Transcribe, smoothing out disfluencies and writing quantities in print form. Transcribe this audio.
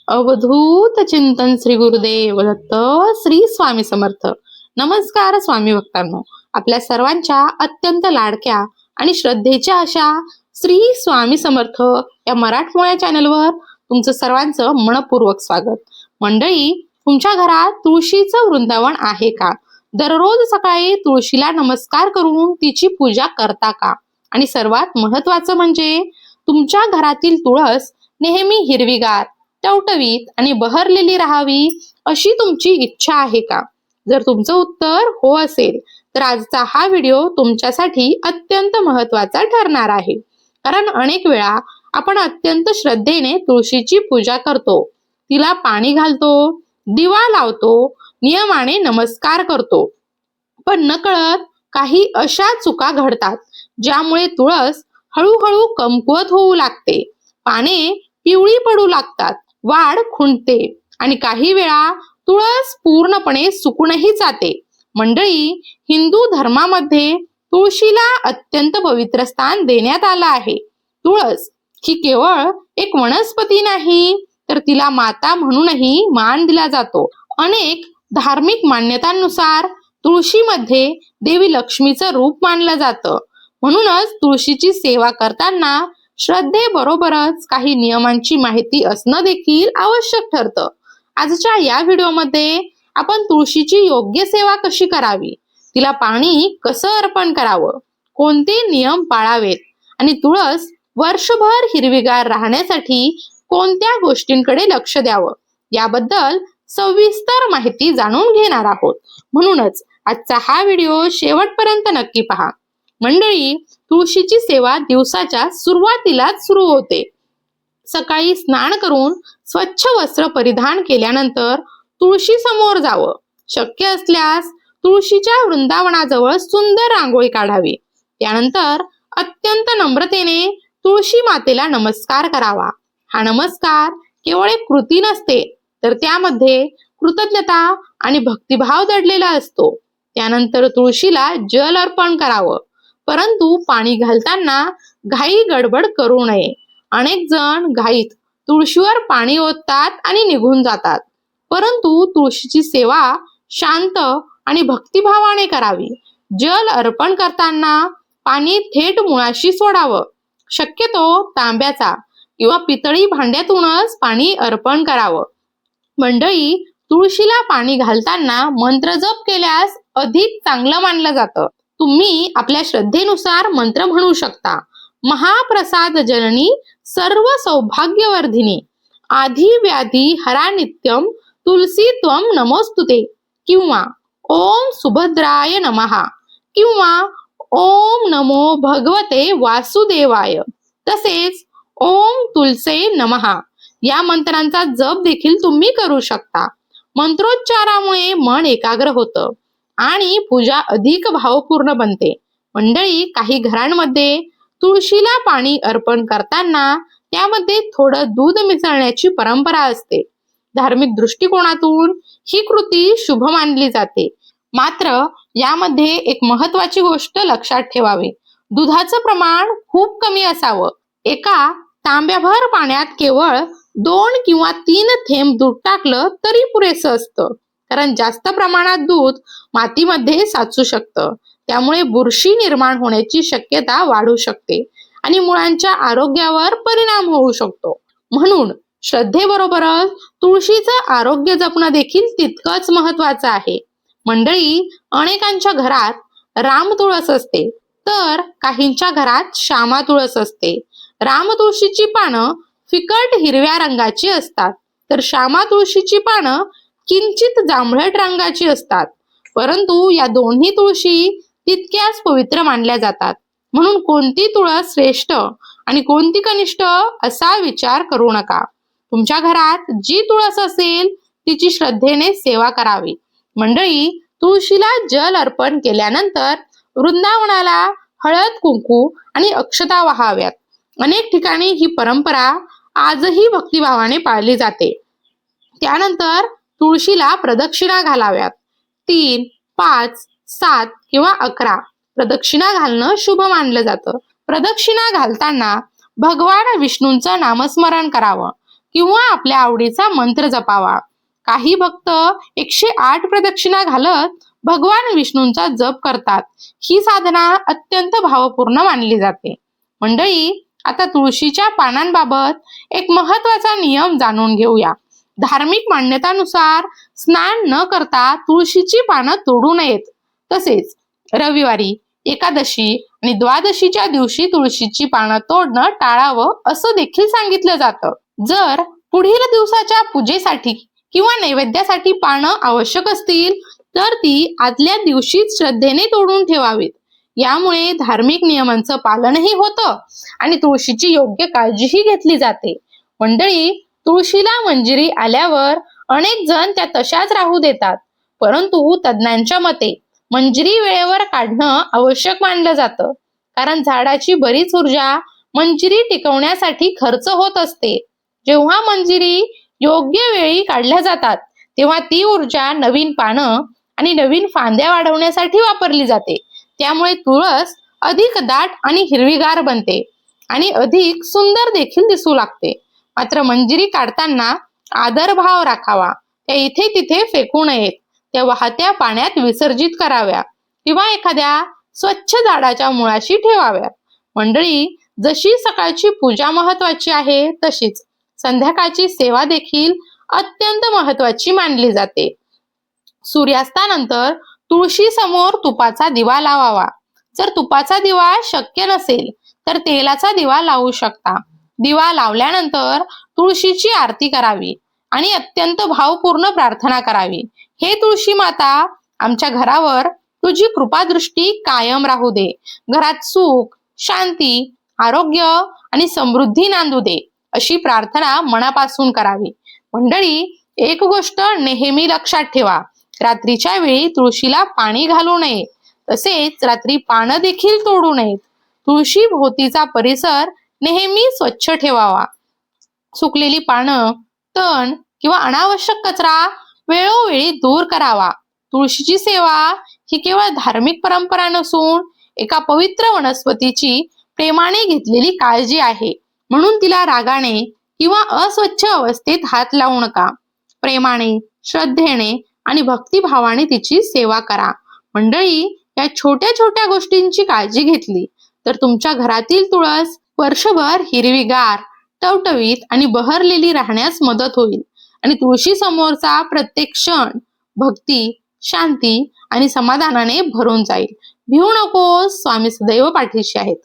अवधूत चिंतन श्री गुरुदेव दत्त श्री स्वामी समर्थ. नमस्कार स्वामी भक्तांनो, आपल्या सर्वांच्या अत्यंत लाडक्या आणि श्रद्धेच्या अशा श्री स्वामी समर्थ या मराठमोळ्या चॅनलवर तुमचं सर्वांचं मनपूर्वक स्वागत. मंडळी, तुमच्या घरात तुळशीचं वृंदावन आहे का? दररोज सकाळी तुळशीला नमस्कार करून तिची पूजा करता का? आणि सर्वात महत्वाचं म्हणजे तुमच्या घरातील तुळस नेहमी हिरवीगार, टवटवीत आणि बहरलेली राहावी अशी तुमची इच्छा आहे का? जर तुमचं उत्तर हो असेल तर आजचा हा व्हिडिओ तुमच्यासाठी अत्यंत महत्वाचा ठरणार आहे. कारण अनेक वेळा आपण अत्यंत श्रद्धेने तुळशीची पूजा करतो, तिला पाणी घालतो, दिवा लावतो, नियमाने नमस्कार करतो, पण नकळत काही अशा चुका घडतात ज्यामुळे तुळस हळूहळू कमकुवत होऊ लागते, पाने पिवळी पडू लागतात, वाढ खुंटते आणि काही वेळा तुळस पूर्णपणे सुकूनही जाते. मंडळी, हिंदू धर्मामध्ये तुळशीला अत्यंत पवित्र स्थान देण्यात आलं आहे. तुळस ही केवळ एक वनस्पती नाही, तर तिला माता म्हणूनही मान दिला जातो. अनेक धार्मिक मान्यतांनुसार तुळशीमध्ये देवी लक्ष्मीचं रूप मानलं जातं. म्हणूनच तुळशीची सेवा करताना श्रद्धेबरोबरच काही नियमांची माहिती असणं देखील आवश्यक ठरतं. आजच्या या व्हिडिओमध्ये आपण तुळशीची योग्य सेवा कशी करावी, तिला पाणी कसं अर्पण करावं, कोणते नियम पाळावेत आणि तुळस वर्षभर हिरवीगार राहण्यासाठी कोणत्या गोष्टींकडे लक्ष द्यावं याबद्दल सविस्तर माहिती जाणून घेणार आहोत. म्हणूनच आजचा हा व्हिडिओ शेवटपर्यंत नक्की पहा. मंडळी, तुळशीची सेवा दिवसाच्या सुरुवातीलाच सुरू होते. सकाळी स्नान करून स्वच्छ वस्त्र परिधान केल्यानंतर तुळशी समोर जावं. शक्य असल्यास तुळशीच्या वृंदावनाजवळ सुंदर रांगोळी काढावी. त्यानंतर अत्यंत नम्रतेने तुळशी मातेला नमस्कार करावा. हा नमस्कार केवळ एक कृती नसते, तर त्यामध्ये कृतज्ञता आणि भक्तिभाव दडलेला असतो. त्यानंतर तुळशीला जल अर्पण करावं, परंतु पाणी घालताना घाई गडबड करू नये. अनेक जण घाईत तुळशीवर पाणी ओततात आणि निघून जातात, परंतु तुळशीची सेवा शांत आणि भक्तिभावाने करावी. जल अर्पण करताना पाणी थेट मुळाशी सोडावं. शक्यतो तांब्याचा किंवा पितळी भांड्यातूनच पाणी अर्पण करावं. मंडळी, तुळशीला पाणी घालताना मंत्र जप केल्यास अधिक चांगलं मानलं जातं. तुम्ही आपल्या श्रद्धेनुसार मंत्र म्हणू शकता. महाप्रसाद जननी सर्व सौभाग्यवर्धिनी आधी व्याधी हरा नित्यम तुलसी त्वम नमोस्तुते, किंवा ओम सुभद्राय नमः, किंवा ओम नमो भगवते वासुदेवाय, तसेच ओम तुलसे नमः या मंत्रांचा जप देखील तुम्ही करू शकता. मंत्रोच्चारामुळे मन एकाग्र होतं आणि पूजा अधिक भावपूर्ण बनते. मंडळी, काही घरांमध्ये तुळशीला पाणी अर्पण करताना त्यामध्ये थोडं दूध मिसळण्याची परंपरा असते. धार्मिक दृष्टिकोनातून ही कृती शुभ मानली जाते. मात्र यामध्ये एक महत्वाची गोष्ट लक्षात ठेवावी. दुधाचं प्रमाण खूप कमी असावं. एका तांब्याभर पाण्यात केवळ 2 किंवा 3 थेंब दूध टाकलं तरी पुरेसं असतं. कारण जास्त प्रमाणात दूध मातीमध्ये साचू शकतं, त्यामुळे बुरशी निर्माण होण्याची शक्यता वाढू शकते आणि मुळांच्या आरोग्यावर परिणाम होऊ शकतो. म्हणून श्रद्धेबरोबरच तुळशीचं आरोग्य जपणं देखील तितकंच महत्वाचं आहे. मंडळी, अनेकांच्या घरात राम तुळस असते, तर काहींच्या घरात श्यामा तुळस असते. राम तुळशीची पानं फिकट हिरव्या रंगाची असतात, तर श्यामा तुळशीची पानं किंचित जांभळट रंगाची असतात. परंतु या दोन्ही तुळशी तितक्याच पवित्र मानल्या जातात. म्हणून कोणती तुळस श्रेष्ठ आणि कोणती कनिष्ठ असा विचार करू नका. तुमच्या घरात जी तुळस असेल तिची श्रद्धेने सेवा करावी. मंडळी, तुळशीला जल अर्पण केल्यानंतर वृंदावनाला हळद, कुंकू आणि अक्षता वाहाव्यात. अनेक ठिकाणी ही परंपरा आजही भक्तिभावाने पाळली जाते. त्यानंतर तुळशीला प्रदक्षिणा घालाव्यात. 3, 5, 7 किंवा 11 प्रदक्षिणा घालणं शुभ मानलं जातं. प्रदक्षिणा घालताना भगवान विष्णूंचं नामस्मरण करावं किंवा आपल्या आवडीचा मंत्र जपावा. काही भक्त 108 प्रदक्षिणा घालत भगवान विष्णूंचा जप करतात. ही साधना अत्यंत भावपूर्ण मानली जाते. मंडळी, आता तुळशीच्या पानांबाबत एक महत्वाचा नियम जाणून घेऊया. धार्मिक मान्यतानुसार स्नान न करता तुळशीची पानं तोडू नयेत. तसेच रविवारी, एकादशी आणि द्वादशीच्या दिवशी तुळशीची पानं तोडणं टाळावं असं देखील सांगितलं जातं. जर पुढील दिवसाच्या पूजेसाठी किंवा नैवेद्यासाठी पानं आवश्यक असतील तर ती आदल्या दिवशीच श्रद्धेने तोडून ठेवावीत. यामुळे धार्मिक नियमांचं पालनही होतं आणि तुळशीची योग्य काळजीही घेतली जाते. मंडळी, तुळशीला मंजिरी आल्यावर अनेक जण त्या तशाच राहू देतात, परंतु तज्ञांच्या मते मंजिरी वेळेवर काढणं आवश्यक मानलं जातं. कारण झाडाची बरीच ऊर्जा मंजिरी टिकवण्यासाठी खर्च होत असते. जेव्हा मंजिरी योग्य वेळी काढल्या जातात तेव्हा ती ऊर्जा नवीन पानं आणि नवीन फांद्या वाढवण्यासाठी वापरली जाते. त्यामुळे तुळस अधिक दाट आणि हिरवीगार बनते आणि अधिक सुंदर देखील दिसू लागते. मात्र मंजिरी काढताना आदरभाव राखावा. त्या इथे तिथे फेकू नयेत. त्या वाहत्या पाण्यात विसर्जित कराव्या किंवा एखाद्या स्वच्छ झाडाच्या मुळाशी ठेवाव्या. मंडळी, जशी सकाळची पूजा महत्वाची आहे तशीच संध्याकाळची सेवा देखील अत्यंत महत्वाची मानली जाते. सूर्यास्तानंतर तुळशी समोर तुपाचा दिवा लावावा. जर तुपाचा दिवा शक्य नसेल तर तेलाचा दिवा लावू शकता. दिवा लावल्यानंतर तुळशीची आरती करावी आणि अत्यंत भावपूर्ण प्रार्थना करावी. हे तुळशी माता, आमच्या घरावर तुझी कृपादृष्टी कायम राहू दे. घरात सुख, शांती, आरोग्य आणि समृद्धी नांदू दे, अशी प्रार्थना मनापासून करावी. मंडळी, एक गोष्ट नेहमी लक्षात ठेवा. रात्रीच्या वेळी तुळशीला पाणी घालू नये. तसेच रात्री पानं देखील तोडू नयेत. तुळशी भोवतीचा परिसर नेहमी स्वच्छ ठेवावा. सुकलेली पानं, तण किंवा अनावश्यक कचरा वेळोवेळी दूर करावा. तुळशीची सेवा ही केवळ धार्मिक परंपरा नसून एका पवित्र वनस्पतीची प्रेमाने घेतलेली काळजी आहे. म्हणून तिला रागाने किंवा अस्वच्छ अवस्थेत हात लावू नका. प्रेमाने, श्रद्धेने आणि भक्तिभावाने तिची सेवा करा. मंडळी, या छोट्या छोट्या गोष्टींची काळजी घेतली तर तुमच्या घरातील तुळस वर्षभर हिरवीगार, टवटवीत आणि बहरलेली राहण्यास मदत होईल आणि तुळशी समोरचा प्रत्येक क्षण भक्ती, शांती आणि समाधानाने भरून जाईल. भिवू नकोस, स्वामी सदैव पाठीशी आहेत.